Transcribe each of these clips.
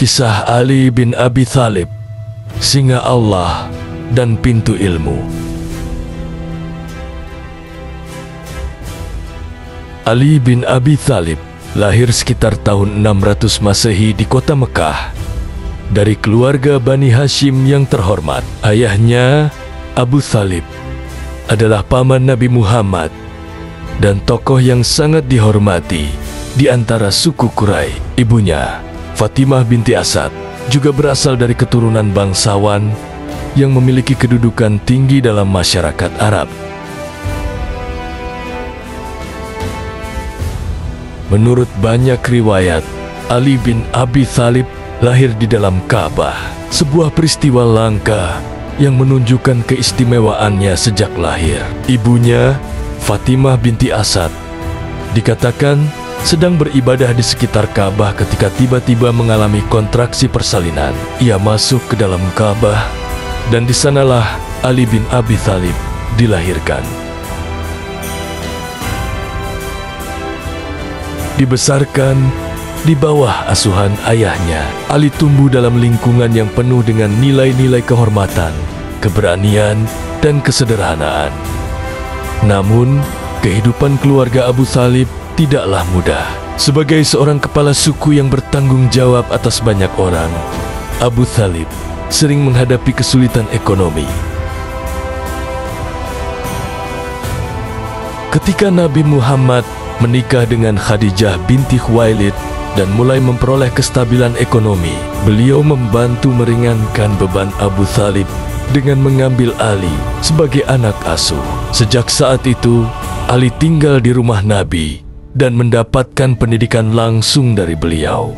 Kisah Ali bin Abi Thalib, Singa Allah dan Pintu Ilmu. Ali bin Abi Thalib lahir sekitar tahun 600 Masehi di kota Mekah dari keluarga Bani Hashim yang terhormat. Ayahnya, Abu Thalib, adalah paman Nabi Muhammad dan tokoh yang sangat dihormati di antara suku Quraisy. Ibunya, Fatimah binti Asad, juga berasal dari keturunan bangsawan yang memiliki kedudukan tinggi dalam masyarakat Arab. Menurut banyak riwayat, Ali bin Abi Thalib lahir di dalam Ka'bah, sebuah peristiwa langka yang menunjukkan keistimewaannya sejak lahir. Ibunya, Fatimah binti Asad, dikatakan sedang beribadah di sekitar Ka'bah ketika tiba-tiba mengalami kontraksi persalinan. Ia masuk ke dalam Ka'bah dan di sanalah Ali bin Abi Thalib dilahirkan. Dibesarkan di bawah asuhan ayahnya, Ali tumbuh dalam lingkungan yang penuh dengan nilai-nilai kehormatan, keberanian, dan kesederhanaan. Namun, kehidupan keluarga Abu Thalib tidaklah mudah. Sebagai seorang kepala suku yang bertanggung jawab atas banyak orang, Abu Thalib sering menghadapi kesulitan ekonomi. Ketika Nabi Muhammad menikah dengan Khadijah binti Khuwailid dan mulai memperoleh kestabilan ekonomi, beliau membantu meringankan beban Abu Thalib dengan mengambil Ali sebagai anak asuh. Sejak saat itu, Ali tinggal di rumah Nabi dan mendapatkan pendidikan langsung dari beliau.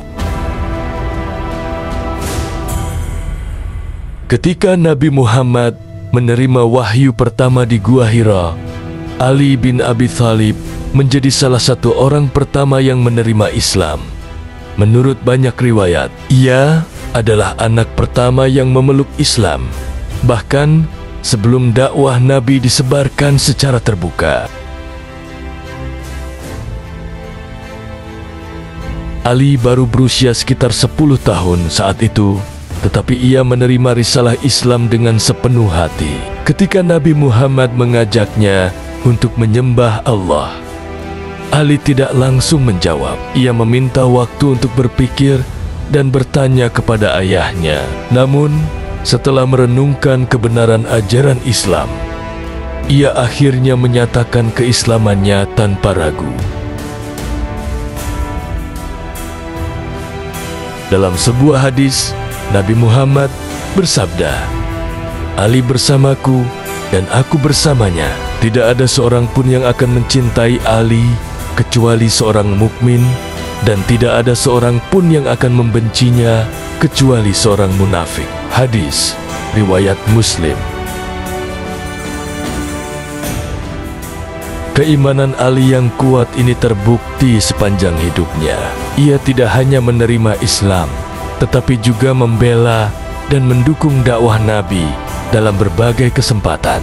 Ketika Nabi Muhammad menerima wahyu pertama di Gua Hira, Ali bin Abi Thalib menjadi salah satu orang pertama yang menerima Islam. Menurut banyak riwayat, ia adalah anak pertama yang memeluk Islam, bahkan sebelum dakwah Nabi disebarkan secara terbuka. Ali baru berusia sekitar 10 tahun saat itu, tetapi ia menerima risalah Islam dengan sepenuh hati. Ketika Nabi Muhammad mengajaknya untuk menyembah Allah, Ali tidak langsung menjawab. Ia meminta waktu untuk berpikir dan bertanya kepada ayahnya. Namun, setelah merenungkan kebenaran ajaran Islam, ia akhirnya menyatakan keislamannya tanpa ragu. Dalam sebuah hadis, Nabi Muhammad bersabda, "Ali bersamaku dan aku bersamanya. Tidak ada seorang pun yang akan mencintai Ali kecuali seorang mukmin, dan tidak ada seorang pun yang akan membencinya kecuali seorang munafik." Hadis riwayat Muslim. Keimanan Ali yang kuat ini terbukti sepanjang hidupnya. Ia tidak hanya menerima Islam, tetapi juga membela dan mendukung dakwah Nabi dalam berbagai kesempatan.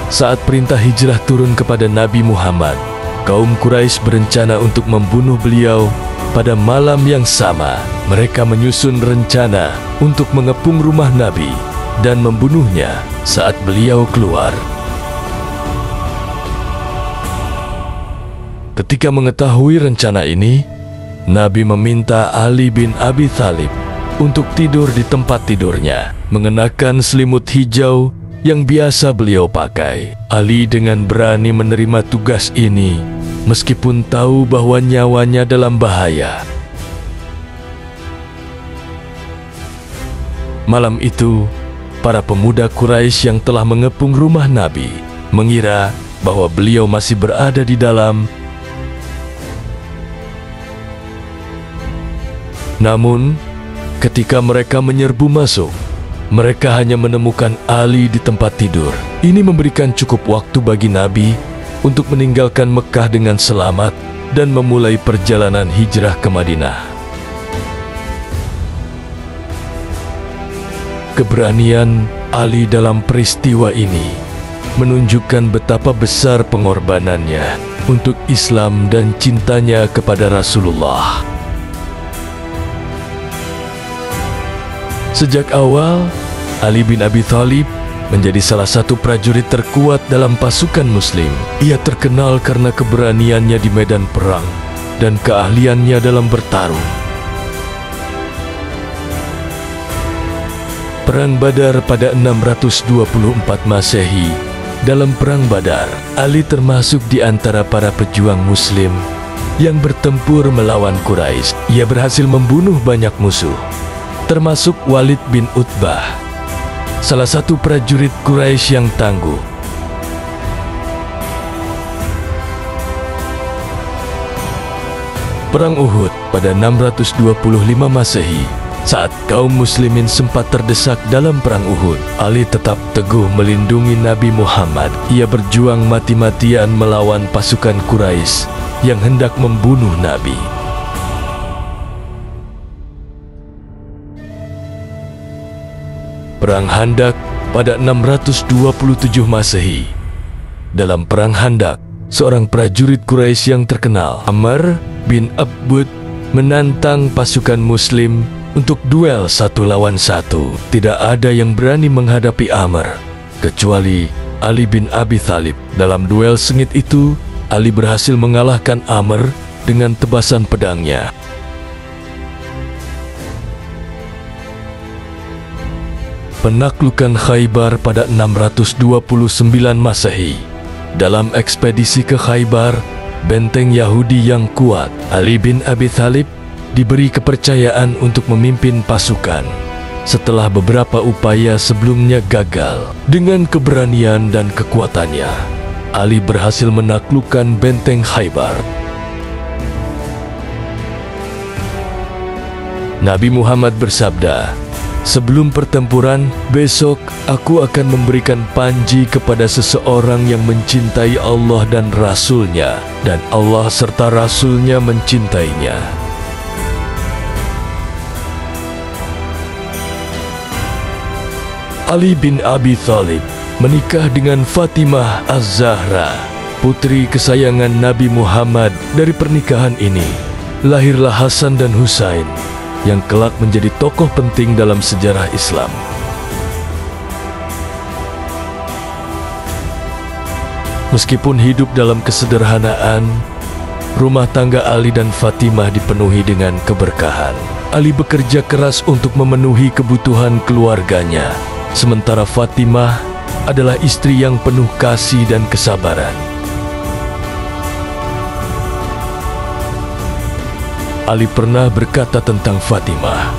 Saat perintah hijrah turun kepada Nabi Muhammad, kaum Quraisy berencana untuk membunuh beliau pada malam yang sama. Mereka menyusun rencana untuk mengepung rumah Nabi dan membunuhnya saat beliau keluar. Ketika mengetahui rencana ini, Nabi meminta Ali bin Abi Thalib untuk tidur di tempat tidurnya, mengenakan selimut hijau yang biasa beliau pakai. Ali dengan berani menerima tugas ini, meskipun tahu bahwa nyawanya dalam bahaya. Malam itu, para pemuda Quraisy yang telah mengepung rumah Nabi mengira bahwa beliau masih berada di dalam. Namun, ketika mereka menyerbu masuk, mereka hanya menemukan Ali di tempat tidur. Ini memberikan cukup waktu bagi Nabi untuk meninggalkan Mekah dengan selamat dan memulai perjalanan hijrah ke Madinah. Keberanian Ali dalam peristiwa ini menunjukkan betapa besar pengorbanannya untuk Islam dan cintanya kepada Rasulullah. Sejak awal, Ali bin Abi Thalib menjadi salah satu prajurit terkuat dalam pasukan Muslim. Ia terkenal karena keberaniannya di medan perang dan keahliannya dalam bertarung. Perang Badar pada 624 Masehi. Dalam Perang Badar, Ali termasuk di antara para pejuang Muslim yang bertempur melawan Quraisy. Ia berhasil membunuh banyak musuh, termasuk Walid bin Utbah, salah satu prajurit Quraisy yang tangguh. Perang Uhud pada 625 Masehi. Saat kaum muslimin sempat terdesak dalam Perang Uhud, Ali tetap teguh melindungi Nabi Muhammad. Ia berjuang mati-matian melawan pasukan Quraisy yang hendak membunuh Nabi. Perang Khandaq pada 627 Masehi. Dalam Perang Khandaq, seorang prajurit Quraisy yang terkenal, Amr bin Abud, menantang pasukan Muslim untuk duel 1 lawan 1. Tidak ada yang berani menghadapi Amr kecuali Ali bin Abi Thalib. Dalam duel sengit itu, Ali berhasil mengalahkan Amr dengan tebasan pedangnya. Penaklukan Khaybar pada 629 Masehi. Dalam ekspedisi ke Khaybar, benteng Yahudi yang kuat, Ali bin Abi Thalib diberi kepercayaan untuk memimpin pasukan. Setelah beberapa upaya sebelumnya gagal, dengan keberanian dan kekuatannya, Ali berhasil menaklukkan benteng Khaybar. Nabi Muhammad bersabda, "Sebelum pertempuran, besok aku akan memberikan panji kepada seseorang yang mencintai Allah dan Rasul-Nya, dan Allah serta Rasul-Nya mencintainya." Ali bin Abi Thalib menikah dengan Fatimah Az-Zahra, putri kesayangan Nabi Muhammad. Dari pernikahan ini, lahirlah Hasan dan Husain yang kelak menjadi tokoh penting dalam sejarah Islam. Meskipun hidup dalam kesederhanaan, rumah tangga Ali dan Fatimah dipenuhi dengan keberkahan. Ali bekerja keras untuk memenuhi kebutuhan keluarganya, sementara Fatimah adalah istri yang penuh kasih dan kesabaran. Ali pernah berkata tentang Fatimah,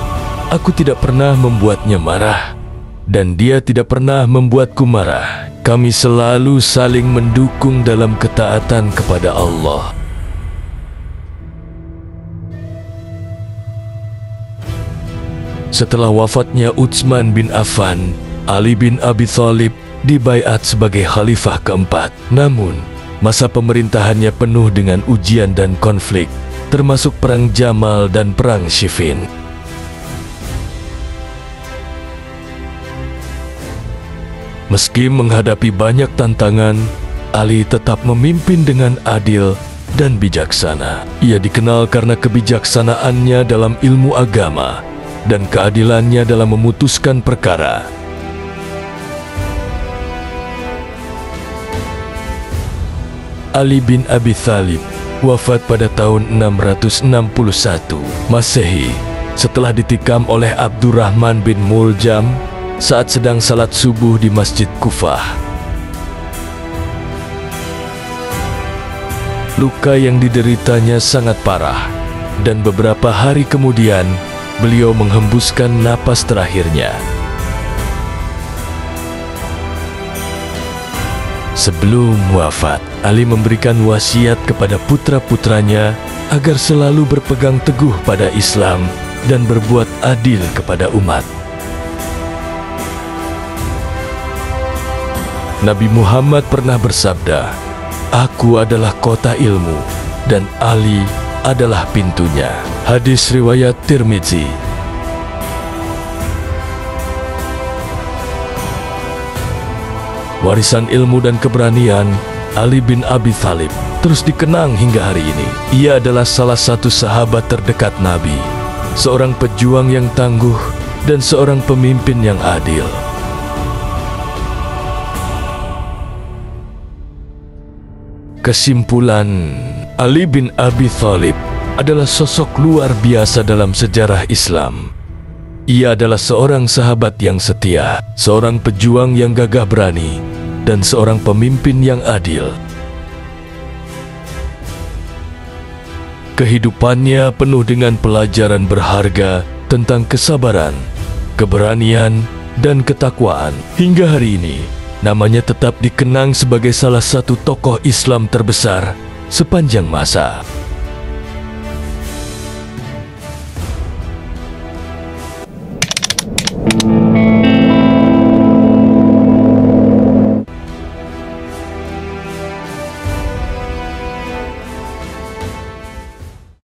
"Aku tidak pernah membuatnya marah, dan dia tidak pernah membuatku marah. Kami selalu saling mendukung dalam ketaatan kepada Allah." Setelah wafatnya Utsman bin Affan, Ali bin Abi Thalib dibaiat sebagai khalifah keempat. Namun, masa pemerintahannya penuh dengan ujian dan konflik, termasuk Perang Jamal dan Perang Siffin. Meski menghadapi banyak tantangan, Ali tetap memimpin dengan adil dan bijaksana. Ia dikenal karena kebijaksanaannya dalam ilmu agama dan keadilannya dalam memutuskan perkara. Ali bin Abi Thalib wafat pada tahun 661 Masehi setelah ditikam oleh Abdurrahman bin Muljam saat sedang salat subuh di Masjid Kufah. Luka yang dideritanya sangat parah, dan beberapa hari kemudian beliau menghembuskan napas terakhirnya. Sebelum wafat, Ali memberikan wasiat kepada putra-putranya agar selalu berpegang teguh pada Islam dan berbuat adil kepada umat. Nabi Muhammad pernah bersabda, "Aku adalah kota ilmu dan Ali adalah pintunya." Hadis riwayat Tirmidzi. Warisan ilmu dan keberanian Ali bin Abi Thalib terus dikenang hingga hari ini. Ia adalah salah satu sahabat terdekat Nabi, seorang pejuang yang tangguh dan seorang pemimpin yang adil. Kesimpulan, Ali bin Abi Thalib adalah sosok luar biasa dalam sejarah Islam. Ia adalah seorang sahabat yang setia, seorang pejuang yang gagah berani, dan seorang pemimpin yang adil. Kehidupannya penuh dengan pelajaran berharga tentang kesabaran, keberanian, dan ketakwaan. Hingga hari ini, namanya tetap dikenang sebagai salah satu tokoh Islam terbesar sepanjang masa.